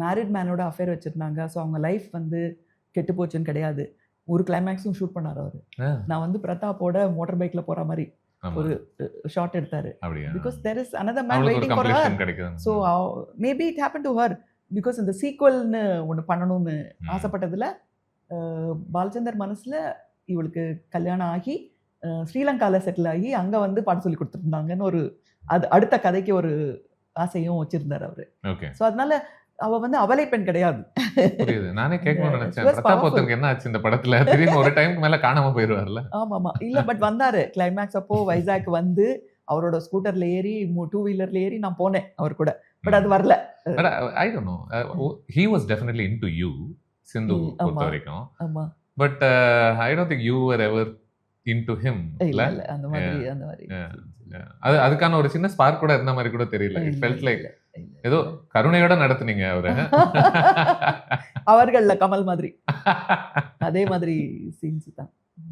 Married மேனோட affair வச்சுருந்தாங்க. So அவங்க life வந்து கெட்டு போச்சுன்னு கிடையாது. ஒரு கிளைமேக்ஸும் ஷூட் பண்ணார் அவர். நான் வந்து பிரதாப்போட மோட்டார் பைக்கில் போகிற மாதிரி ஒரு ஷாட் எடுத்தார். Because there is another man waiting for her. So maybe it happen to her because இந்த சீக்வல்னு ஒன்று பண்ணணும்னு ஆசைப்பட்டதில் பாலச்சந்தர் மனசில் இவளுக்கு கல்யாணம் ஆகி ஸ்ரீலங்காவில் செட்டில் ஆகி அங்கே வந்து பாடம் சொல்லி கொடுத்துருந்தாங்கன்னு ஒரு அது அடுத்த கதைக்கு ஒரு ஆசையும் வச்சிருந்தார் அவரு. ஸோ அதனால அவ வந்து அவளை பெண் கிடையாது. புரியுது. நானே கேட்கணும்னு நினைச்சேன். பிரதாப் என்ன ஆச்சு இந்த படத்துல? திடீர்னு ஒரு டைம் மேல காணாம போயிடுவார்ல. ஆமாமா. இல்ல பட் வந்தாரு கிளைமேக்ஸ் அப்போ வைசாக் வந்து அவரோட ஸ்கூட்டர்ல ஏறி 2 வீலர்ல ஏறி நான் போனேன் அவர் கூட. பட் அது வரல. But I don't know. He was definitely into you. சிந்து பொறுத்த வரைக்கும். ஆமா. But I don't think you were ever into him. இல்ல அந்த மாதிரி. அதுக்கான ஒரு சின்ன ஸ்பார்க் கூட இருந்த மாதிரி கூட தெரியல. It felt like ஏதோ கருணையோட நடத்துனீங்க அவரை. அவர்கள்ல கமல் மாதிரி அதே மாதிரி சீன்ஸ்